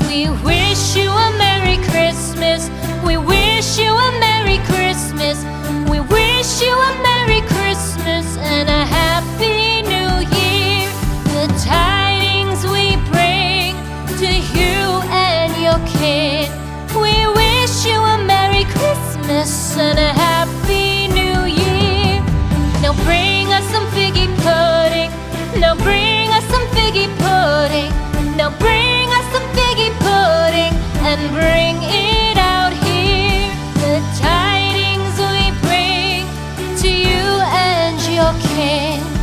We wish you a Merry Christmas. We wish you a Merry Christmas. We wish you a Merry Christmas and a Happy New Year. The tidings we bring to you and your kin. We wish you a Merry Christmas and a Happy New Year. Now bring us some figgy pudding. Now bring us some figgy pudding. Now bring us some figgy pudding and bring it out here. The tidings we bring to you and your kin.